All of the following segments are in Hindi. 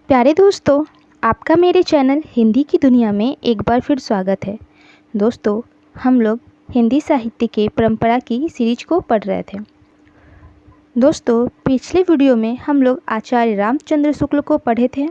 प्यारे दोस्तों, आपका मेरे चैनल हिंदी की दुनिया में एक बार फिर स्वागत है। दोस्तों, हम लोग हिंदी साहित्य के परंपरा की सीरीज को पढ़ रहे थे। दोस्तों, पिछले वीडियो में हम लोग आचार्य रामचंद्र शुक्ल को पढ़े थे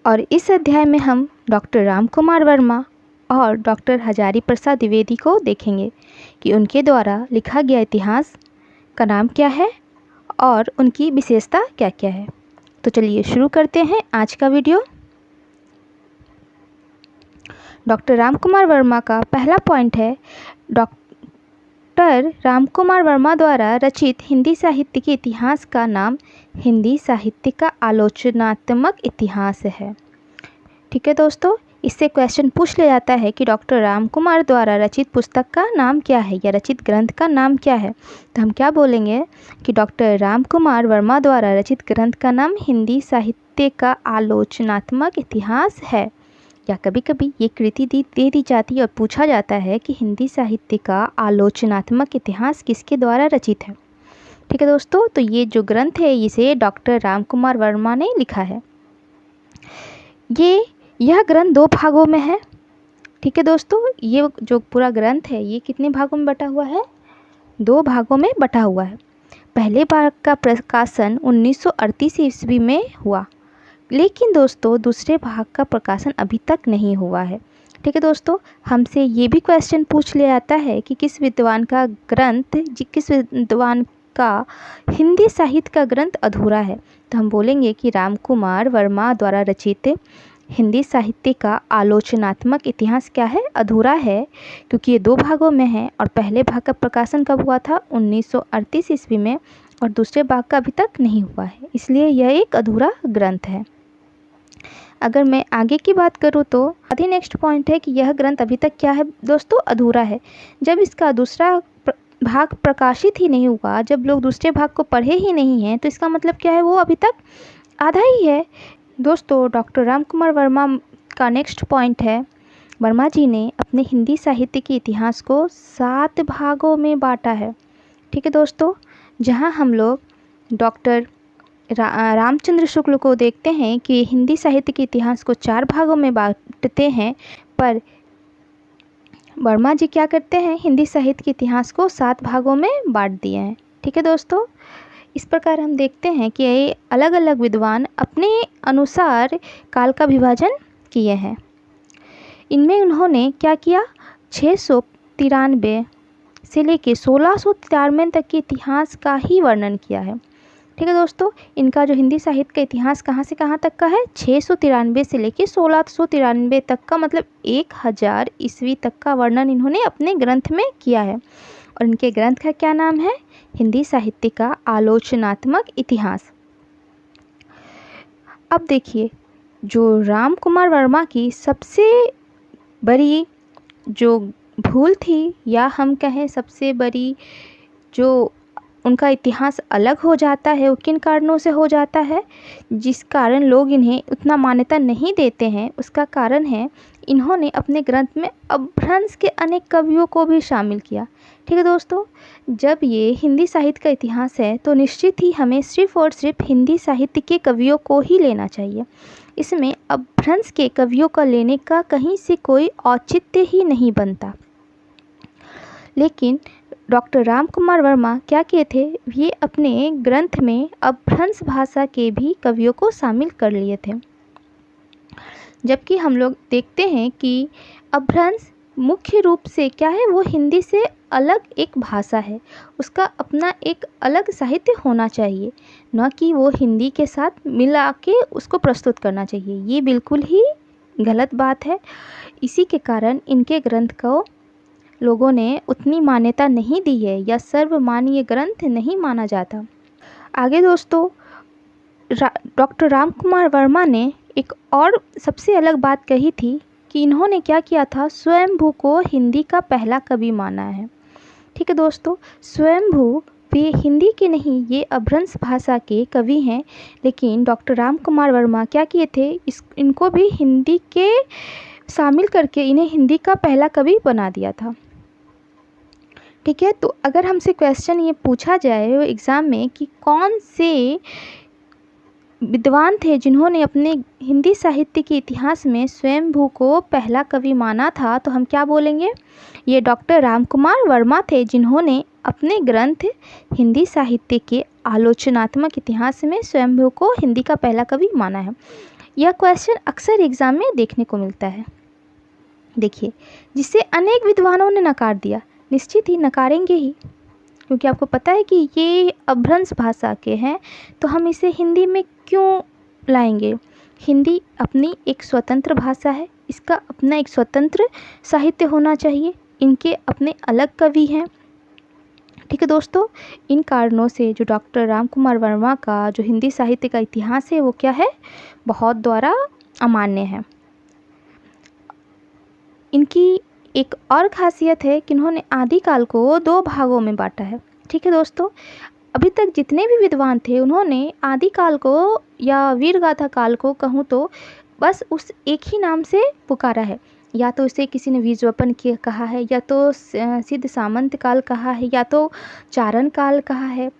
और इस अध्याय में हम डॉक्टर राम कुमार वर्मा और डॉक्टर हजारी प्रसाद द्विवेदी को देखेंगे कि उनके द्वारा लिखा गया इतिहास का नाम क्या है और उनकी विशेषता क्या क्या है। तो चलिए शुरू करते हैं आज का वीडियो। डॉक्टर राम कुमार वर्मा का पहला पॉइंट है, डॉक्टर राम कुमार वर्मा द्वारा रचित हिंदी साहित्य के इतिहास का नाम हिंदी साहित्य का आलोचनात्मक इतिहास है। ठीक है दोस्तों, इससे क्वेश्चन पूछ लिया जाता है कि डॉक्टर राम कुमार द्वारा रचित पुस्तक का नाम क्या है या रचित ग्रंथ का नाम क्या है। तो हम क्या बोलेंगे कि डॉक्टर राम कुमार वर्मा द्वारा रचित ग्रंथ का नाम हिंदी साहित्य का आलोचनात्मक इतिहास है। या कभी कभी ये कृति दे दी जाती है और पूछा जाता है कि हिंदी साहित्य का आलोचनात्मक इतिहास किसके द्वारा रचित है। ठीक है दोस्तों, तो ये जो ग्रंथ है इसे डॉक्टर राम कुमार वर्मा ने लिखा है। यह ग्रंथ 2 भागों में है। ठीक है दोस्तों, ये जो पूरा ग्रंथ है ये कितने भागों में बटा हुआ है? 2 भागों में बटा हुआ है। पहले भाग का प्रकाशन 1938 ईस्वी में हुआ, लेकिन दोस्तों दूसरे भाग का प्रकाशन अभी तक नहीं हुआ है। ठीक है दोस्तों, हमसे ये भी क्वेश्चन पूछ लिया जाता है कि किस विद्वान का हिंदी साहित्य का ग्रंथ अधूरा है। तो हम बोलेंगे कि राम कुमार वर्मा द्वारा रचित हिंदी साहित्य का आलोचनात्मक इतिहास क्या है? अधूरा है, क्योंकि ये 2 भागों में है और पहले भाग का प्रकाशन कब हुआ था? 1938 ईस्वी में, और दूसरे भाग का अभी तक नहीं हुआ है, इसलिए यह एक अधूरा ग्रंथ है। अगर मैं आगे की बात करूँ तो आगे नेक्स्ट पॉइंट है कि यह ग्रंथ अभी तक क्या है दोस्तों? अधूरा है। जब इसका दूसरा भाग प्रकाशित ही नहीं हुआ, जब लोग दूसरे भाग को पढ़े ही नहीं हैं, तो इसका मतलब क्या है? वो अभी तक आधा ही है। दोस्तों, डॉक्टर राम कुमार वर्मा का नेक्स्ट पॉइंट है, वर्मा जी ने अपने हिंदी साहित्य के इतिहास को 7 भागों में बांटा है। ठीक है दोस्तों, जहां हम लोग डॉक्टर रामचंद्र शुक्ल को देखते हैं कि हिंदी साहित्य के इतिहास को 4 भागों में बांटते हैं, पर वर्मा जी क्या करते हैं? हिंदी साहित्य के इतिहास को 7 भागों में बांट दिए हैं। ठीक है दोस्तों, इस प्रकार हम देखते हैं कि अलग अलग विद्वान अपने अनुसार काल का विभाजन किए हैं। इनमें उन्होंने क्या किया? 693 से लेकर 1693 तक के इतिहास का ही वर्णन किया है। ठीक है दोस्तों, इनका जो हिंदी साहित्य का इतिहास कहाँ से कहाँ तक का है? 693 से लेकर 1693 तक का, मतलब 1000 ईस्वी तक का वर्णन इन्होंने अपने ग्रंथ में किया है। और इनके ग्रंथ का क्या नाम है? हिंदी साहित्य का आलोचनात्मक इतिहास। अब देखिए, जो राम कुमार वर्मा की सबसे बड़ी जो भूल थी, या हम कहें सबसे बड़ी जो उनका इतिहास अलग हो जाता है, वो किन कारणों से हो जाता है, जिस कारण लोग इन्हें उतना मान्यता नहीं देते हैं, उसका कारण है इन्होंने अपने ग्रंथ में अपभ्रंश के अनेक कवियों को भी शामिल किया। ठीक है दोस्तों, जब ये हिंदी साहित्य का इतिहास है तो निश्चित ही हमें सिर्फ और सिर्फ हिंदी साहित्य के कवियों को ही लेना चाहिए। इसमें अपभ्रंश के कवियों का लेने का कहीं से कोई औचित्य ही नहीं बनता। लेकिन डॉक्टर राम कुमार वर्मा क्या किए थे? ये अपने ग्रंथ में अपभ्रंश भाषा के भी कवियों को शामिल कर लिए थे। जबकि हम लोग देखते हैं कि अपभ्रंश मुख्य रूप से क्या है? वो हिंदी से अलग एक भाषा है, उसका अपना एक अलग साहित्य होना चाहिए, न कि वो हिंदी के साथ मिला के उसको प्रस्तुत करना चाहिए। ये बिल्कुल ही गलत बात है। इसी के कारण इनके ग्रंथ को लोगों ने उतनी मान्यता नहीं दी है, या सर्वमान्य ग्रंथ नहीं माना जाता। आगे दोस्तों, डॉक्टर राम कुमार वर्मा ने एक और सबसे अलग बात कही थी कि इन्होंने क्या किया था? स्वयंभू को हिंदी का पहला कवि माना है। ठीक है दोस्तों, स्वयंभू भी हिंदी के नहीं, ये अपभ्रंश भाषा के कवि हैं, लेकिन डॉक्टर राम कुमार वर्मा क्या किए थे? इनको भी हिंदी के शामिल करके इन्हें हिंदी का पहला कवि बना दिया था। ठीक है, तो अगर हमसे क्वेश्चन ये पूछा जाए एग्ज़ाम में कि कौन से विद्वान थे जिन्होंने अपने हिंदी साहित्य के इतिहास में स्वयंभू को पहला कवि माना था, तो हम क्या बोलेंगे? ये डॉक्टर रामकुमार वर्मा थे जिन्होंने अपने ग्रंथ हिंदी साहित्य के आलोचनात्मक इतिहास में स्वयंभू को हिंदी का पहला कवि माना है। यह क्वेश्चन अक्सर एग्जाम में देखने को मिलता है। देखिए, जिसे अनेक विद्वानों ने नकार दिया, निश्चित ही नकारेंगे ही, क्योंकि आपको पता है कि ये अपभ्रंश भाषा के हैं, तो हम इसे हिंदी में क्यों लाएंगे? हिंदी अपनी एक स्वतंत्र भाषा है, इसका अपना एक स्वतंत्र साहित्य होना चाहिए, इनके अपने अलग कवि हैं। ठीक है दोस्तों, इन कारणों से जो डॉक्टर रामकुमार वर्मा का जो हिंदी साहित्य का इतिहास है वो क्या है? बहुत द्वारा अमान्य है। इनकी एक और खासियत है कि इन्होंने आदिकाल को 2 भागों में बांटा है। ठीक है दोस्तों, अभी तक जितने भी विद्वान थे उन्होंने आदिकाल को या वीरगाथा काल को कहूँ तो बस उस एक ही नाम से पुकारा है। या तो इसे किसी ने विज्वपन के कहा है, या तो सिद्ध सामंत काल कहा है, या तो चारण काल कहा है।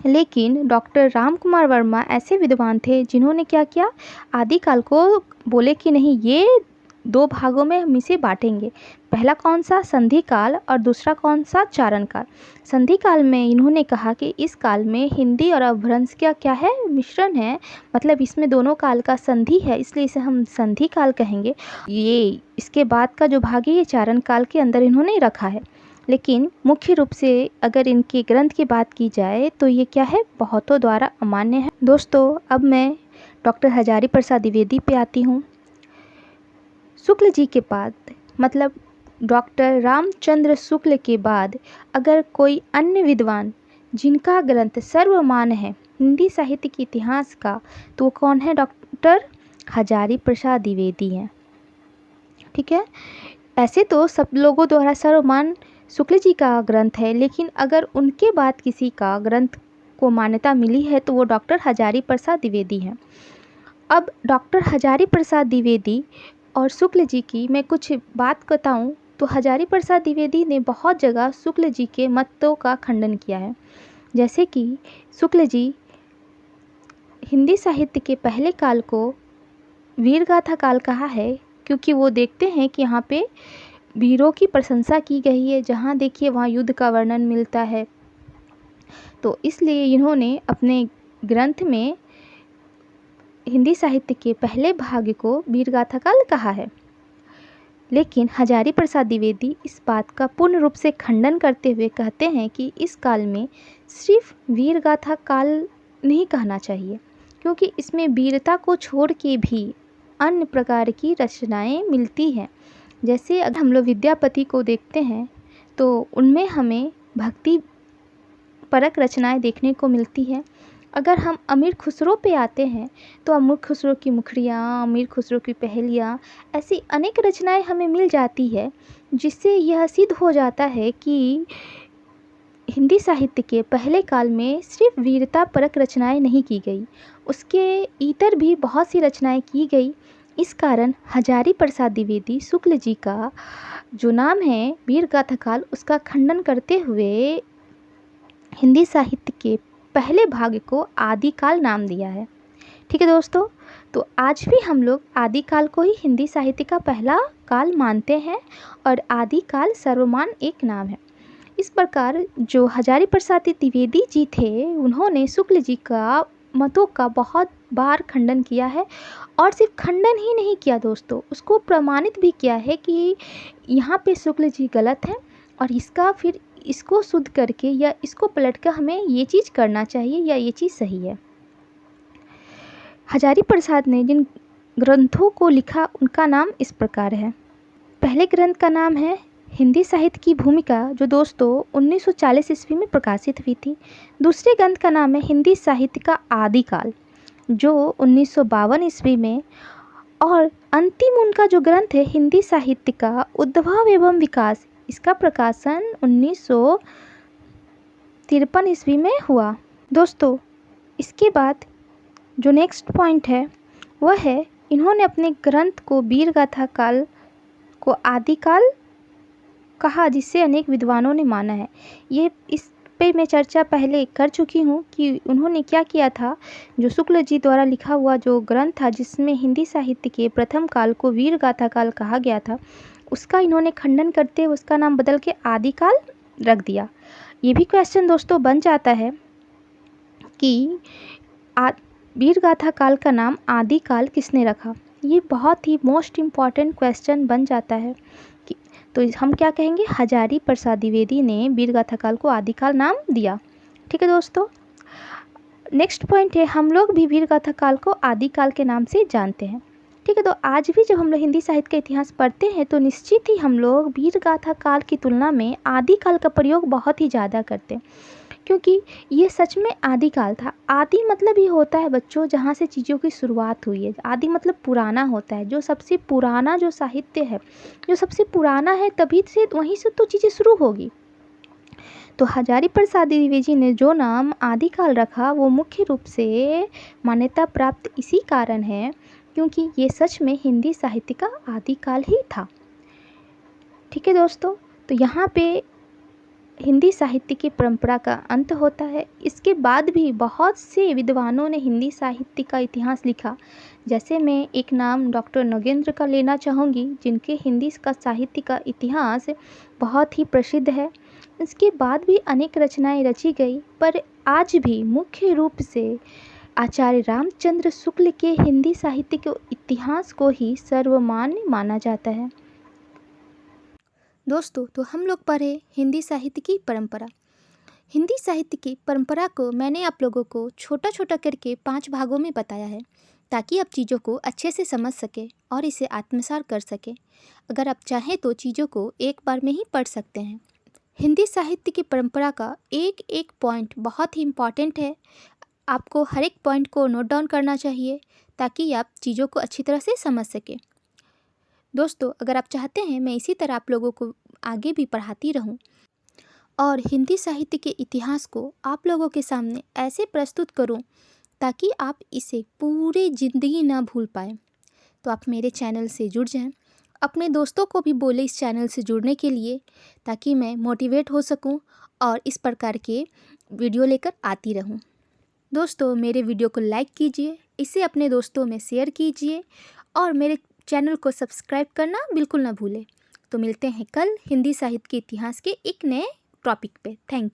लेकिन डॉक्टर रामकुमार वर्मा ऐसे विद्वान थे जिन्होंने क्या किया? आदिकाल को बोले कि नहीं, ये 2 भागों में हम इसे बांटेंगे। पहला कौन सा? संधि काल, और दूसरा कौन सा? चारण काल। संधि काल में इन्होंने कहा कि इस काल में हिंदी और अपभ्रंश का क्या है? मिश्रण है, मतलब इसमें दोनों काल का संधि है, इसलिए इसे हम संधि काल कहेंगे। ये इसके बाद का जो भाग है ये चारण काल के अंदर इन्होंने रखा है। लेकिन मुख्य रूप से अगर इनके ग्रंथ की बात की जाए तो ये क्या है? बहुतों द्वारा अमान्य है। दोस्तों, अब मैं डॉक्टर हजारी प्रसाद द्विवेदी पे आती हूँ। शुक्ल जी के बाद, मतलब डॉक्टर रामचंद्र शुक्ल के बाद अगर कोई अन्य विद्वान जिनका ग्रंथ सर्वमान्य है हिंदी साहित्य के इतिहास का, तो वो कौन है? डॉक्टर हजारी प्रसाद द्विवेदी हैं। ठीक है, ऐसे तो सब लोगों द्वारा सर्वमान्य शुक्ल जी का ग्रंथ है, लेकिन अगर उनके बाद किसी का ग्रंथ को मान्यता मिली है तो वो डॉक्टर हजारी प्रसाद द्विवेदी हैं। अब डॉक्टर हजारी प्रसाद द्विवेदी और शुक्ल जी की मैं कुछ बात बताऊं तो हजारी प्रसाद द्विवेदी ने बहुत जगह शुक्ल जी के मतों का खंडन किया है। जैसे कि शुक्ल जी हिंदी साहित्य के पहले काल को वीरगाथा काल कहा है, क्योंकि वो देखते हैं कि यहाँ पे वीरों की प्रशंसा की गई है, जहाँ देखिए वहाँ युद्ध का वर्णन मिलता है, तो इसलिए इन्होंने अपने ग्रंथ में हिंदी साहित्य के पहले भाग को वीरगाथा काल कहा है। लेकिन हजारी प्रसाद द्विवेदी इस बात का पूर्ण रूप से खंडन करते हुए कहते हैं कि इस काल में सिर्फ वीरगाथा काल नहीं कहना चाहिए, क्योंकि इसमें वीरता को छोड़ के भी अन्य प्रकार की रचनाएं मिलती हैं। जैसे अगर हम लोग विद्यापति को देखते हैं तो उनमें हमें भक्ति परक रचनाएं देखने को मिलती हैं। अगर हम अमीर खुसरो पे आते हैं तो अमीर खुसरो की मुखड़ियाँ, अमीर खुसरो की पहेलियाँ, ऐसी अनेक रचनाएं हमें मिल जाती है, जिससे यह सिद्ध हो जाता है कि हिंदी साहित्य के पहले काल में सिर्फ वीरता परक रचनाएं नहीं की गई, उसके इतर भी बहुत सी रचनाएं की गई। इस कारण हजारी प्रसाद द्विवेदी शुक्ल जी का जो नाम है वीरगाथा काल, उसका खंडन करते हुए हिंदी साहित्य के पहले भाग को आदिकाल नाम दिया है। ठीक है दोस्तों, तो आज भी हम लोग आदिकाल को ही हिंदी साहित्य का पहला काल मानते हैं और आदिकाल सर्वमान्य एक नाम है। इस प्रकार जो हजारी प्रसाद द्विवेदी जी थे उन्होंने शुक्ल जी का मतों का बहुत बार खंडन किया है, और सिर्फ खंडन ही नहीं किया दोस्तों, उसको प्रमाणित भी किया है कि यहाँ पे शुक्ल जी गलत हैं और इसको शुद्ध करके या इसको पलटकर हमें ये चीज़ करना चाहिए या ये चीज़ सही है। हजारी प्रसाद ने जिन ग्रंथों को लिखा उनका नाम इस प्रकार है। पहले ग्रंथ का नाम है हिंदी साहित्य की भूमिका, जो दोस्तों 1940 ईस्वी में प्रकाशित हुई थी। दूसरे ग्रंथ का नाम है हिंदी साहित्य का आदिकाल, जो 1952 ईस्वी में, और अंतिम उनका जो ग्रंथ है हिंदी साहित्य का उद्भव एवं विकास, इसका प्रकाशन 1953 ईस्वी में हुआ। दोस्तों, इसके बाद जो नेक्स्ट पॉइंट है वह है इन्होंने अपने ग्रंथ को वीरगाथा काल को आदिकाल कहा, जिससे अनेक विद्वानों ने माना है। ये इस पे मैं चर्चा पहले कर चुकी हूँ कि उन्होंने क्या किया था। जो शुक्ल जी द्वारा लिखा हुआ जो ग्रंथ था जिसमें हिंदी साहित्य के प्रथम काल को वीर गाथा काल कहा गया था, उसका इन्होंने खंडन करते उसका नाम बदल के आदिकाल रख दिया। ये भी क्वेश्चन दोस्तों बन जाता है कि वीर गाथा काल का नाम आदिकाल किसने रखा। ये बहुत ही मोस्ट इम्पॉर्टेंट क्वेश्चन बन जाता है कि तो हम क्या कहेंगे, हजारी प्रसाद द्विवेदी ने वीर गाथा काल को आदिकाल नाम दिया। ठीक है दोस्तों, नेक्स्ट पॉइंट है, हम लोग भी वीर गाथा काल को आदिकाल के नाम से जानते हैं। ठीक है, तो आज भी जब हम लोग हिंदी साहित्य का इतिहास पढ़ते हैं तो निश्चित ही हम लोग वीर गाथा काल की तुलना में आदिकाल का प्रयोग बहुत ही ज़्यादा करते हैं, क्योंकि ये सच में आदिकाल था। आदि मतलब ये होता है बच्चों जहाँ से चीज़ों की शुरुआत हुई है। आदि मतलब पुराना होता है, जो सबसे पुराना जो साहित्य है, जो सबसे पुराना है तभी से वहीं से तो चीज़ें शुरू होगी। तो हजारी प्रसाद द्विवेदी ने जो नाम आदिकाल रखा वो मुख्य रूप से मान्यता प्राप्त इसी कारण है क्योंकि ये सच में हिंदी साहित्य का आदिकाल ही था। ठीक है दोस्तों, तो यहाँ पे हिंदी साहित्य की परंपरा का अंत होता है। इसके बाद भी बहुत से विद्वानों ने हिंदी साहित्य का इतिहास लिखा। जैसे मैं एक नाम डॉक्टर नगेंद्र का लेना चाहूँगी, जिनके हिंदी का साहित्य का इतिहास बहुत ही प्रसिद्ध है। इसके बाद भी अनेक रचनाएं रची गई, पर आज भी मुख्य रूप से आचार्य रामचंद्र शुक्ल के हिंदी साहित्य के इतिहास को ही सर्वमान्य माना जाता है। दोस्तों, तो हम लोग पढ़े हिंदी साहित्य की परंपरा। हिंदी साहित्य की परंपरा को मैंने आप लोगों को छोटा छोटा करके 5 भागों में बताया है ताकि आप चीज़ों को अच्छे से समझ सके और इसे आत्मसात कर सके। अगर आप चाहें तो चीज़ों को एक बार में ही पढ़ सकते हैं। हिंदी साहित्य की परंपरा का एक एक पॉइंट बहुत ही इम्पॉर्टेंट है। आपको हर एक पॉइंट को नोट डाउन करना चाहिए ताकि आप चीज़ों को अच्छी तरह से समझ सकें। दोस्तों, अगर आप चाहते हैं मैं इसी तरह आप लोगों को आगे भी पढ़ाती रहूं और हिंदी साहित्य के इतिहास को आप लोगों के सामने ऐसे प्रस्तुत करूं ताकि आप इसे पूरी ज़िंदगी ना भूल पाएँ, तो आप मेरे चैनल से जुड़ जाएं। अपने दोस्तों को भी बोले इस चैनल से जुड़ने के लिए ताकि मैं मोटिवेट हो सकूं और इस प्रकार के वीडियो लेकर आती रहूं। दोस्तों, मेरे वीडियो को लाइक कीजिए, इसे अपने दोस्तों में शेयर कीजिए और मेरे चैनल को सब्सक्राइब करना बिल्कुल ना भूलें। तो मिलते हैं कल हिंदी साहित्य के इतिहास के एक नए टॉपिक पे। Thank you.